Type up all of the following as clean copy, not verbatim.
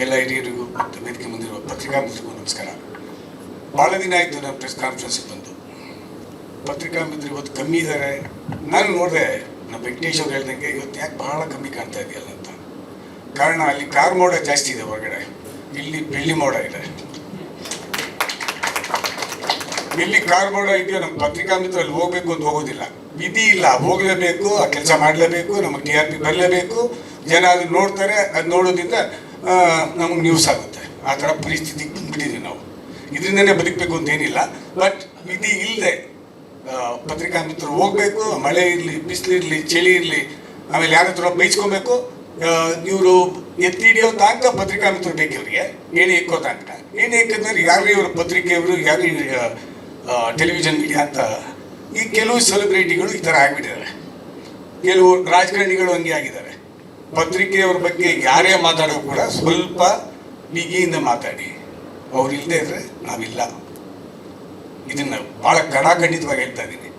ಎಲ್ಲ ಹಿರಿಯರಿಗೂ ಮತ್ತು ವೇದಿಕೆ ಮುಂದಿರುವ ಪತ್ರಿಕಾ ಮಿತ್ರರಿಗೂ ನಮಸ್ಕಾರ. ಭಾಳ ದಿನ ಆಯಿತು ನಾನು ಪ್ರೆಸ್ ಕಾನ್ಫರೆನ್ಸಿಗೆ ಬಂದು. ಪತ್ರಿಕಾ ಮಿತ್ರರು ಇವತ್ತು ಕಮ್ಮಿ ಇದ್ದಾರೆ. ನಾನು ನೋಡಿದೆ, ನಮ್ಮ ವೆಂಕಟೇಶ್ ಅವ್ರು ಹೇಳ್ದಂಗೆ ಇವತ್ತು ಯಾಕೆ ಭಾಳ ಕಮ್ಮಿ ಕಾಣ್ತಾ ಇದೆಯಲ್ಲ ಅಂತ. ಕಾರಣ ಅಲ್ಲಿ ಕಾರ್ ಮೋಡ ಜಾಸ್ತಿ ಇದೆ ಹೊರಗಡೆ, ಇಲ್ಲಿ ಬೆಳ್ಳಿ ಮೋಡ ಇದೆ. ಎಲ್ಲಿ ಕಾರ್ ಮೋಡ ಇದೆಯೋ ನಮ್ಮ ಪತ್ರಿಕಾ ಮಿತ್ರ ಅಲ್ಲಿ ಹೋಗ್ಬೇಕು ಅಂತ ಹೋಗೋದಿಲ್ಲ, ವಿಧಿ ಇಲ್ಲ, ಹೋಗಲೇಬೇಕು, ಆ ಕೆಲಸ ಮಾಡಲೇಬೇಕು, ನಮಗೆ TRP ಬರಲೇಬೇಕು, ಜನ ಅದನ್ನ ನೋಡ್ತಾರೆ. ಅದು ನೋಡೋದ್ರಿಂದ ನಮಗೆ ನ್ಯೂಸ್ ಆಗುತ್ತೆ. ಆ ಥರ ಪರಿಸ್ಥಿತಿಗೆ ಬಂದ್ಬಿಟ್ಟಿದ್ದೀವಿ ನಾವು. ಇದರಿಂದನೇ ಬದುಕಬೇಕು ಅಂತೇನಿಲ್ಲ, ಬಟ್ ವಿಧಿ ಇಲ್ಲದೆ ಪತ್ರಿಕಾ ಮಿತ್ರರು ಹೋಗಬೇಕು. ಮಳೆ ಇರಲಿ, ಬಿಸಿಲಿರಲಿ, ಚಳಿ ಇರಲಿ, ಆಮೇಲೆ ಯಾರ ಹತ್ರ ಬೈಸ್ಕೊಬೇಕು. ಇವರು ಎತ್ತಿ ಹಿಡಿಯೋ ತನಕ ಪತ್ರಿಕಾ ಮಿತ್ರರು ಬೇಕು ಇವರಿಗೆ, ಏನೇ ಇಕ್ಕೋ ತನಕ. ಏನೇ ಇಕ್ಕಂದ್ರೆ ಯಾರು ಇವರು ಪತ್ರಿಕೆಯವರು, ಯಾರು ಟೆಲಿವಿಷನ್ ಮೀಡಿಯಾ ಅಂತ. ಈ ಕೆಲವು ಸೆಲೆಬ್ರಿಟಿಗಳು ಈ ಥರ ಆಗಿಬಿಟ್ಟಿದ್ದಾರೆ, ಕೆಲವು ರಾಜಕಾರಣಿಗಳು ಹಂಗೆ ಆಗಿದ್ದಾರೆ. ಪತ್ರಿಕೆಯವ್ರ ಬಗ್ಗೆ ಯಾರೇ ಮಾತಾಡೋ ಕೂಡ ಸ್ವಲ್ಪ ಬಿಗಿಯಿಂದ ಮಾತಾಡಿ, ಅವ್ರು ಇಲ್ಲದೆ ಇದ್ರೆ ನಾವಿಲ್ಲ. ಇದನ್ನು ಭಾಳ ಖಡಾಖಂಡಿತವಾಗಿ ಹೇಳ್ತಾ ಇದ್ದೀನಿ.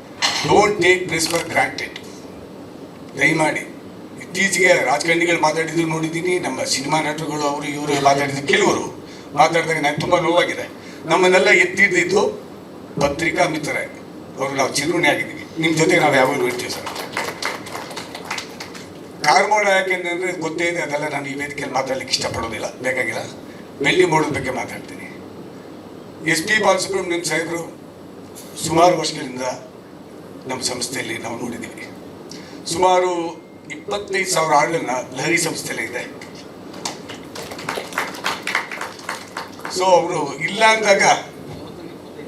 Don't take press for granted. ದಯಮಾಡಿ. ಇತ್ತೀಚೆಗೆ ರಾಜಕಾರಣಿಗಳು ಮಾತಾಡಿದ್ರು ನೋಡಿದ್ದೀನಿ, ನಮ್ಮ ಸಿನಿಮಾ ನಟರುಗಳು ಅವರು ಇವರು ಮಾತಾಡಿದ್ರು, ಕೆಲವರು ಮಾತಾಡಿದಾಗ ನನಗೆ ತುಂಬ ನೋವಾಗಿದೆ. ನಮ್ಮನ್ನೆಲ್ಲ ಎತ್ತಿಡ್ದಿದ್ದು ಪತ್ರಿಕಾ ಮಿತ್ರರೇ, ಅವರು ನಾವು ಚಿರುಣಿ ಆಗಿದ್ದೀವಿ. ನಿಮ್ಮ ಜೊತೆ ನಾವು ಯಾವಾಗಲೂ ಇರ್ತೀವಿ ಸರ್. ಕಾರ್ ಮೋಡ ಯಾಕೆಂದರೆ ಗೊತ್ತೇ ಇದೆ, ಅದೆಲ್ಲ ನಾನು ಈ ವೇದಿಕೆಯಲ್ಲಿ ಮಾತಾಡ್ಲಿಕ್ಕೆ ಇಷ್ಟಪಡೋದಿಲ್ಲ, ಬೇಕಾಗಿಲ್ಲ. ಬೆಳ್ಳಿ ಮೋಡದ ಬಗ್ಗೆ ಮಾತಾಡ್ತೀನಿ. SP ಬಾಲಸುಬ್ರಹ್ಮಣ್ಯಂ ಸಾಹೇಬರು ಸುಮಾರು ವರ್ಷಗಳಿಂದ ನಮ್ಮ ಸಂಸ್ಥೆಯಲ್ಲಿ ನಾವು ನೋಡಿದ್ದೀವಿ. ಸುಮಾರು 25,000 ಆಳುಗಳನ್ನ ಲಹರಿ ಸಂಸ್ಥೆಯಲ್ಲೇ ಇದೆ. ಸೊ ಅವರು ಇಲ್ಲ ಅಂದಾಗ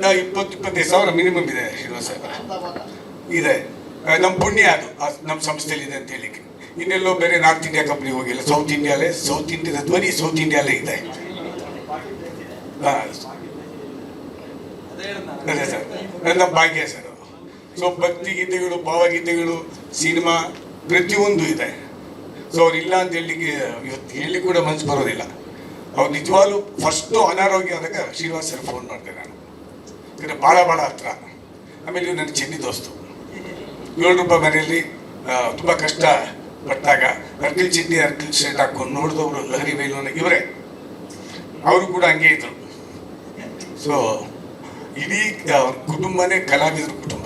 20-25,000 ಮಿನಿಮಮ್ ಇದೆ. ಶ್ರೀನಿವಾಸ ಸಾಹೇಬ ಇದೆ, ನಮ್ಮ ಪುಣ್ಯ ಅದು ನಮ್ಮ ಸಂಸ್ಥೆಯಲ್ಲಿ ಇದೆ ಅಂತ ಹೇಳಿಕ್ಕೆ. ಇನ್ನೆಲ್ಲೋ ಬೇರೆ ನಾರ್ತ್ ಇಂಡಿಯಾ ಕಂಪ್ನಿ ಹೋಗಿಲ್ಲ, ಸೌತ್ ಇಂಡಿಯಾದ ಧ್ವನಿ ಸೌತ್ ಇಂಡಿಯಾಲೇ ಇದೆ. ಅದೇ ಸರ್, ನಮ್ಮ ಭಾಗ್ಯ ಸರ್. ಸೊ ಭಕ್ತಿ ಗೀತೆಗಳು, ಭಾವಗೀತೆಗಳು, ಸಿನಿಮಾ ಪ್ರತಿಯೊಂದು ಇದೆ. ಸೊ ಅವ್ರು ಇಲ್ಲ ಅಂತ ಹೇಳಲಿಕ್ಕೆ ಇವತ್ತು ಹೇಳಿ ಕೂಡ ಮನಸ್ಸು ಬರೋದಿಲ್ಲ. ಅವ್ರು ನಿಜವಾಗ್ಲೂ ಫಸ್ಟು ಅನಾರೋಗ್ಯ ಆದಾಗ ಶ್ರೀನಿವಾಸ್ ಸರ್ ಫೋನ್ ಮಾಡಿದೆ ನಾನು, ಯಾಕಂದರೆ ಭಾಳ ಹತ್ರ. ಆಮೇಲೆ ಇವ್ರು ನನ್ನ ಚೆನ್ನಿ ದೋಸ್ತು. 7 ರೂಪಾಯಿ ಮನೆಯಲ್ಲಿ ತುಂಬ ಕಷ್ಟ ಪಟ್ಟಾಗ ಅರ್ಕಿಲ್ ಚಿಂಡಿ ಅರ್ಕಿಲ್ ಶರ್ಟ್ ಹಾಕೊಂಡು ನೋಡಿದವರು ಲಹರಿ ಬೈಲೋನ ಇವರೇ. ಅವರು ಕೂಡ ಹಂಗೆ ಇದ್ರು. ಸೊ ಇಡೀ ಕುಟುಂಬನೇ ಕಲಾವಿದರ ಕುಟುಂಬ.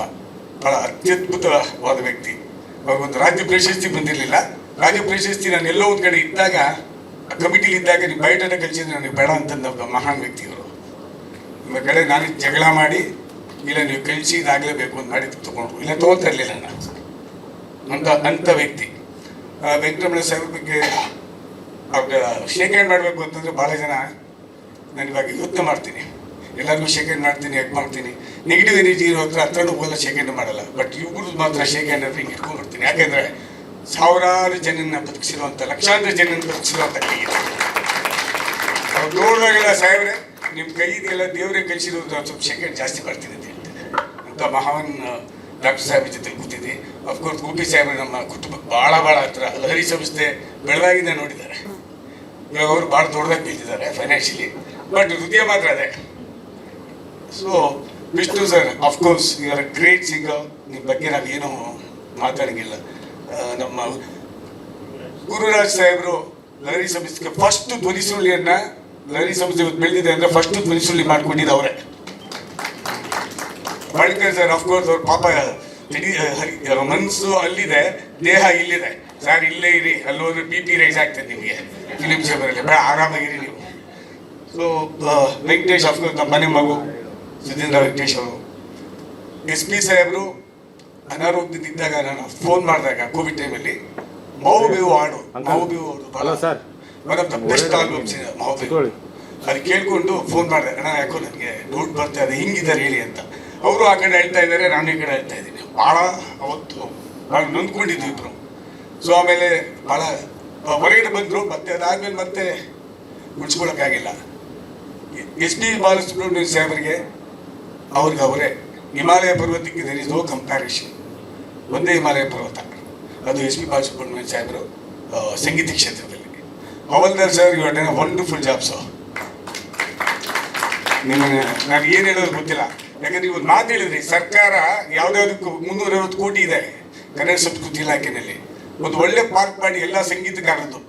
ಭಾಳ ಅತ್ಯದ್ಭುತವಾದ ವ್ಯಕ್ತಿ. ಅವ್ರಿಗೊಂದು ರಾಜ್ಯ ಪ್ರಶಸ್ತಿ ಬಂದಿರಲಿಲ್ಲ. ರಾಜ್ಯ ಪ್ರಶಸ್ತಿ ನಾನು ಎಲ್ಲೋ ಒಂದು ಕಡೆ ಇದ್ದಾಗ, ಕಮಿಟಿಲಿ ಇದ್ದಾಗ, ನೀವು ಬಯೋಡಾಟ ಕಳಿಸಿದ್ರೆ ನನಗೆ ಬೇಡ ಅಂತಂದ ಮಹಾನ್ ವ್ಯಕ್ತಿ ಇವರು. ನಿಮ್ಮ ಕಡೆ ನಾನು ಜಗಳ ಮಾಡಿ, ಇಲ್ಲ ನೀವು ಕಳಿಸಿ ಇದಾಗಲೇಬೇಕು ಅಂತ ಮಾಡಿ ತೊಗೊಂಡ್ರು, ಇಲ್ಲ ತೊಗೊಳ್ತಾ ಇರಲಿಲ್ಲ ನಾನು ಅಂಥ ವ್ಯಕ್ತಿ. ವೆಂಕಟರಮಣ ಸಾಹೇಬ್ರ ಬಗ್ಗೆ ಅವ್ರಿಗೆ ಶೇಕ್ ಹ್ಯಾಂಡ್ ಮಾಡಬೇಕು ಅಂತಂದರೆ ಭಾಳ ಜನ ನಾನು ಇವಾಗ ಯೋಚನೆ ಮಾಡ್ತೀನಿ, ಎಲ್ಲರಿಗೂ ಶೇಕ್ ಹ್ಯಾಂಡ್ ಮಾಡ್ತೀನಿ, ಯಾಕೆ ಮಾಡ್ತೀನಿ. ನೆಗೆಟಿವ್ ಎನರ್ಜಿ ಇರೋ ಹತ್ರನೂ ಹೋಗಲ್ಲ, ಶೇಕ್ ಹ್ಯಾಂಡ್ ಮಾಡಲ್ಲ. ಬಟ್ ಇವ್ರದ್ದು ಮಾತ್ರ ಶೇಕ್ ಹ್ಯಾಂಡ್ ಅಂದ್ರೆ ಹಿಂಗೆ ಇಟ್ಕೊಂಡ್ಬಿಡ್ತೀನಿ. ಯಾಕೆಂದರೆ ಸಾವಿರಾರು ಜನನ ಬದುಕಿಸಿರುವಂಥ, ಲಕ್ಷಾಂತರ ಜನನ ಬದುಕಿಸಿರುವಂಥ ಕೈ ಇದೆ. ಅವ್ರು ನೋಡುವಾಗೆಲ್ಲ ಸಾಹೇಬ್ರೆ ನಿಮ್ಮ ಕೈ ಇದೆಲ್ಲ ದೇವರೇ ಕಳಿಸಿರೋದು, ಸ್ವಲ್ಪ ಶೇಕ್ ಹ್ಯಾಂಡ್ ಜಾಸ್ತಿ ಮಾಡ್ತೀನಿ ಅಂತ ಹೇಳ್ತಾರೆ. ಅಂತ ಮಹಾನ್ ಡಾಕ್ಟರ್ ಸಾಹೇಬ್ರ ಜೊತೆ ಕೂತಿದ್ದೆ. ಅಫ್ಕೋರ್ಸ್ ಗೋಪಿ ಸಾಹೇಬ್ರು ನಮ್ಮ ಕುಟುಂಬಕ್ಕೆ ಭಾಳ ಹತ್ರ. ಲಹರಿ ಸಂಸ್ಥೆ ಬೆಳಗಾಗಿಂದ ನೋಡಿದ್ದಾರೆ. ಇವಾಗ ಅವರು ಭಾಳ ದೊಡ್ಡದಾಗಿ ಬೆಳೆದಿದ್ದಾರೆ ಫೈನಾನ್ಷಿಯಲಿ, ಬಟ್ ಹೃದಯ ಮಾತ್ರ ಅದೇ. So Vishnu sir, of course you are a great singer. ನಿಮ್ಮ ಬಗ್ಗೆ ನಾವೇನು ಮಾತಾಡೋಂಗಿಲ್ಲ. ನಮ್ಮ ಗುರುರಾಜ್ ಸಾಹೇಬರು ಲಹರಿ ಸಂಸ್ಥೆಗೆ ಫಸ್ಟ್ ಧ್ವನಿ ಸುರುಳಿಯನ್ನು, ಲಹರಿ ಸಂಸ್ಥೆ ಬೆಳೆದಿದೆ ಅಂದರೆ ಫಸ್ಟ್ ಧ್ವನಿ ಸುರುಳಿ ಮಾಡ್ಕೊಂಡಿದ್ದು ಅವರೇ. ಬಳಿಕರ್ ಸರ್, ಅಫ್ಕೋರ್ಸ್ ಅವ್ರ ಪಾಪ ಮನಸ್ಸು ಅಲ್ಲಿದೆ, ದೇಹ ಇಲ್ಲಿದೆ. ಸರ್ ಇಲ್ಲೇ ಇರಿ, ಅಲ್ಲಿ ಹೋದ್ರೆ BP ರೈಸ್ ಆಗ್ತದೆ ನಿಮಗೆ, ಫಿಲಿಮ್ ಚೇಂಬರಲ್ಲಿ ಬೇಡ, ಆರಾಮಾಗಿರಿ ನೀವು. ಸೊ ವೆಂಕಟೇಶ್, ಅಫ್ಕೋರ್ಸ್ ನಮ್ಮ ಮನೆ ಮಗು ಸುಧೀಂದ್ರ ವೆಂಕಟೇಶ್ ಅವರು. SP ಸಾಹೇಬರು ಅನಾರೋಗ್ಯದಿದ್ದಾಗ ನಾನು ಫೋನ್ ಮಾಡಿದಾಗ ಕೋವಿಡ್ ಟೈಮಲ್ಲಿ ಮೌಬೇವು ಹಾಡು, ಮೌಬೇವು one of the best albums ಇದೆ ಮೌಬೇವು. ಅದು ಕೇಳ್ಕೊಂಡು ಫೋನ್ ಮಾಡಿದೆ, ಅಣ್ಣ ಯಾಕೋ ನನಗೆ ಡೌಟ್ ಬರ್ತಾ ಇದೆ, ಹಿಂಗಿದ್ದಾರೆ ಹೇಳಿ ಅಂತ. ಅವರು ಆ ಕಡೆ ಹೇಳ್ತಾ ಇದ್ದಾರೆ, ನಾನು ಈ ಕಡೆ ಹೇಳ್ತಾ ಇದ್ದೀನಿ. ಭಾಳ ಅವತ್ತು ಭಾಳ ನೊಂದ್ಕೊಂಡಿದ್ವಿ ಇಬ್ಬರು. ಸೊ ಆಮೇಲೆ ಭಾಳ ಹೊರಗಡೆ ಬಂದರು. ಮತ್ತೆ ಅದಾದಮೇಲೆ ಮತ್ತೆ ಮುಡ್ಸ್ಕೊಳಕ್ಕಾಗಿಲ್ಲ. SP ಬಾಲಸುಬ್ರಹ್ಮಣ್ಯಂ ಸಾಹೇಬರಿಗೆ ಅವ್ರಿಗೆ ಅವರೇ ಹಿಮಾಲಯ ಪರ್ವತಕ್ಕೆ ದೇರ್ ಇಸ್ ನೋ ಕಂಪ್ಯಾರಿಷನ್. ಒಂದೇ ಹಿಮಾಲಯ ಪರ್ವತ, ಅದು SP ಬಾಲಸುಬ್ರಹ್ಮಣ್ಯಂ ಸಾಹೇಬರು ಸಂಗೀತ ಕ್ಷೇತ್ರದಲ್ಲಿ. Havaldar sir, you are done a wonderful job sir. ನಿಮಗೆ ನಾನು ಏನು ಹೇಳೋದು ಗೊತ್ತಿಲ್ಲ. ಯಾಕಂದ್ರೆ ಇವ್ರು ಮಾತು ಹೇಳಿದ್ರಿ, ಸರ್ಕಾರ ಯಾವುದ್ಯಾವುದಕ್ಕೂ 350 ಕೋಟಿ ಇದೆ ಕನ್ನಡ ಸಂಸ್ಕೃತಿ ಇಲಾಖೆಯಲ್ಲಿ. ಒಂದು ಒಳ್ಳೆ ಪಾರ್ಕ್ ಮಾಡಿ ಎಲ್ಲ ಸಂಗೀತಗಾರದ್ದು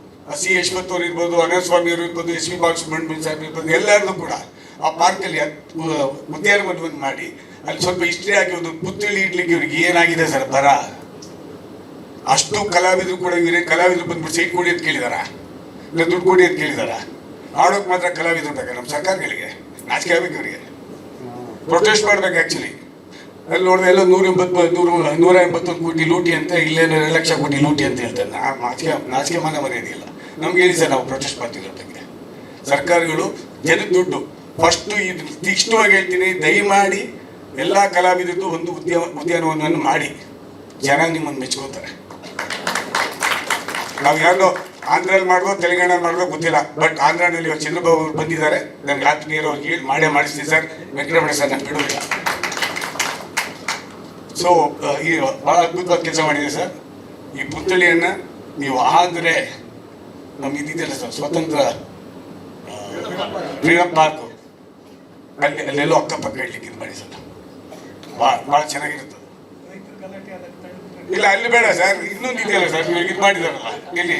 ಸಿ ಯಶವಂತ್ ಅವ್ರು ಇರ್ಬೋದು, ಅನಂತಸ್ವಾಮಿ ಅವರು ಇರ್ಬೋದು, ಎಸ್ ವಿ ಬಾಲಸುಬ್ರಹ್ಮಣ್ಯಂ ಸಾಹೇಬ್ ಇರ್ಬೋದು, ಎಲ್ಲರದ್ದು ಕೂಡ ಆ ಪಾರ್ಕಲ್ಲಿ ಉದ್ಯಾನವನವನ್ನು ಮಾಡಿ ಅಲ್ಲಿ ಸ್ವಲ್ಪ ಹಿಸ್ಟ್ರಿ ಆಗಿ ಒಂದು ಪುತ್ಥಳಿ ಇಡ್ಲಿಕ್ಕೆ ಇವ್ರಿಗೆ ಏನಾಗಿದೆ ಸರ್ ಬರ. ಅಷ್ಟು ಕಲಾವಿದರು ಕೂಡ ಇವರೇ ಕಲಾವಿದರು ಬಂದ್ಬಿಟ್ಟು ಸೈಟ್ ಕೊಡಿ ಅಂತ ಕೇಳಿದಾರ, ಇಲ್ಲ ದುಡ್ಡು ಕೊಡಿ ಅಂತ ಕೇಳಿದಾರ. ಆಡೋಕೆ ಮಾತ್ರ ಕಲಾವಿದರು ಬೇಕಾ ನಮ್ಮ ಸರ್ಕಾರಗಳಿಗೆ? ನಾಚಿಕೆ ಆಗ್ಬೇಕು ಇವರಿಗೆ, ಪ್ರೊಟೆಸ್ಟ್ ಮಾಡ್ಬೇಕು. ಆ್ಯಕ್ಚುಲಿ ಅಲ್ಲಿ ನೋಡಿದ್ರೆ ಎಲ್ಲ 181 ಕೋಟಿ ಲೂಟಿ ಅಂತ, ಇಲ್ಲೇನೋ 2 ಲಕ್ಷ ಕೋಟಿ ಲೂಟಿ ಅಂತ ಹೇಳ್ತಾರೆ. ನಾಚಿಕೆ ಮಾನ ಮರ್ಯಾದಿಲ್ಲ ನಮ್ಗೆ. ಹೇಳಿ ಸರ್, ನಾವು ಪ್ರೊಟೆಸ್ಟ್ ಮಾಡ್ತಿರೋ ಬಗ್ಗೆ ಸರ್ಕಾರಗಳು ಜನದ ದುಡ್ಡು ಫಸ್ಟು ಇದು ತೀಕ್ಷ್ಣವಾಗಿ ಹೇಳ್ತೀನಿ, ದಯಮಾಡಿ ಎಲ್ಲ ಕಲಾವಿದರದ್ದು ಒಂದು ಉದ್ಯಾನವನವನ್ನು ಮಾಡಿ, ಜನ ನಿಮ್ಮನ್ನು ಮೆಚ್ಕೋತಾರೆ. ನಾವು ಯಾರೋ ಆಂಧ್ರಲ್ಲಿ ಮಾಡ್ಬೋದು, ತೆಲಂಗಾಣಲ್ಲಿ ಮಾಡ್ಬೋದು ಗೊತ್ತಿಲ್ಲ, ಬಟ್ ಆಂಧ್ರನಲ್ಲಿ ಚಂದ್ರಬಾಬು ಅವರು ಬಂದಿದ್ದಾರೆ. ನನಗೆ ಆತ್ಮೀಯರು ಅವ್ರಿಗೆ ಹೇಳಿ ಮಾಡೇ ಮಾಡಿಸ್ತೀನಿ ಸರ್, ವೆಂಕಟರಮಣ ಸರ್ ನಾನು ಬಿಡೋದಿಲ್ಲ. ಸೊ ಈ ಭಾಳ ಅದ್ಭುತವಾದ ಕೆಲಸ ಮಾಡಿದೆ ಸರ್. ಈ ಪುತ್ಥಳಿಯನ್ನು ನೀವು ಆದರೆ ನಮ್ಗೆ ಇದ್ದಿದ್ದಲ್ಲ ಸರ್, ಸ್ವತಂತ್ರ ಫ್ರೀಡಮ್ ಪಾರ್ಕು ಅಲ್ಲೆಲ್ಲೋ ಅಕ್ಕಪಕ್ಕ ಇಡ್ಲಿಕ್ಕೆ ಇದು ಮಾಡಿ ಸರ್, ಭಾಳ ಚೆನ್ನಾಗಿರುತ್ತೆ. ಇಲ್ಲ ಅಲ್ಲಿ ಬೇಡ ಸರ್, ಇನ್ನೊಂದು ಇದೆಯಲ್ಲ ಸರ್, ಇವಾಗ ಇದು ಮಾಡಿದಾರಲ್ಲ ಇಲ್ಲಿ,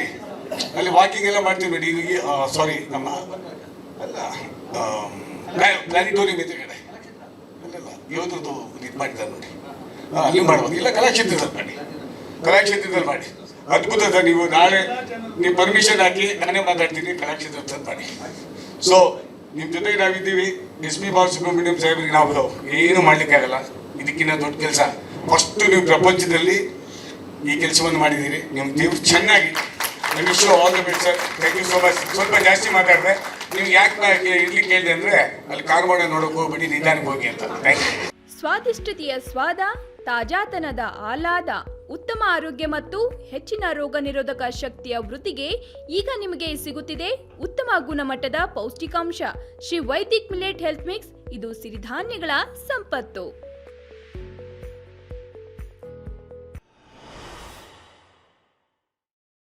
ಅಲ್ಲಿ ವಾಕಿಂಗ್ ಎಲ್ಲ ಮಾಡ್ತೀವಿ ನೋಡಿ. ಈಗ ಸಾರಿ ನಮ್ಮ ಅಲ್ಲ ಪ್ಲಾನಿಟೋರಿಯಂ ಇದೆ ಕಡೆ ಅಲ್ಲೆಲ್ಲ ಯೋಧರದ್ದು ಇದು ಮಾಡಿದ್ದಾರೆ ನೋಡಿ, ಅಲ್ಲಿ ಮಾಡ್ಬೋದು. ಇಲ್ಲ ಕಲಾಕ್ಷೇತ್ರದಲ್ಲಿ ಮಾಡಿ, ಕಲಾಕ್ಷೇತ್ರದಲ್ಲಿ ಮಾಡಿ. ಅದ್ಭುತ ಸರ್. ನೀವು ನಾಳೆ ನೀವು ಪರ್ಮಿಷನ್ ಹಾಕಿ ನಾನೇ ಮಾತಾಡ್ತೀನಿ, ಕಲಾಕ್ಷೇತ್ರದಲ್ಲಿ ಮಾಡಿ. ಸೊ ನಿಮ್ಮ ಜೊತೆಗೆ ನಾವಿದ್ದೀವಿ. ಎಸ್ ಪಿ ಬಾಲಸುಬ್ರಹ್ಮಣ್ಯಂ ಸಾಹೇಬ್ರಿಗೆ ನಾವು ಏನು ಮಾಡಲಿಕ್ಕಾಗಲ್ಲ. ಇದಕ್ಕಿಂತ ದೊಡ್ಡ ಕೆಲಸ ಫಸ್ಟು ನೀವು ಪ್ರಪಂಚದಲ್ಲಿ ಈ ಕೆಲಸವನ್ನು ಮಾಡಿದ್ದೀರಿ. ನೀವು ಚೆನ್ನಾಗಿ wish you all the best sir. Thank you so much. ಸ್ವಲ್ಪ ಜಾಸ್ತಿ ಮಾತಾಡಿದೆ. ನೀವು ಯಾಕೆ ಇರ್ಲಿಕ್ಕೆ ಹೇಳಿದೆ ಅಂದರೆ ಅಲ್ಲಿ ಕಾರ್ವಾಡ ನೋಡೋಕೆ ಹೋಗ್ಬಿಟ್ಟು ನಿಧಾನಕ್ಕೆ ಹೋಗಿ ಅಂತ. Thank you. ಸ್ವಾದಿಷ್ಟತೆಯ ಸ್ವಾದ, ತಾಜಾತನದ ಆಹ್ಲಾದ, ಉತ್ತಮ ಆರೋಗ್ಯ ಮತ್ತು ಹೆಚ್ಚಿನ ರೋಗ ನಿರೋಧಕ ಶಕ್ತಿಯ ವೃದ್ಧಿಗೆ ಈಗ ನಿಮಗೆ ಸಿಗುತ್ತಿದೆ ಉತ್ತಮ ಗುಣಮಟ್ಟದ ಪೌಷ್ಟಿಕಾಂಶ Shri Vaidik millet health mix. ಇದು ಸಿರಿಧಾನ್ಯಗಳ ಸಂಪತ್ತು.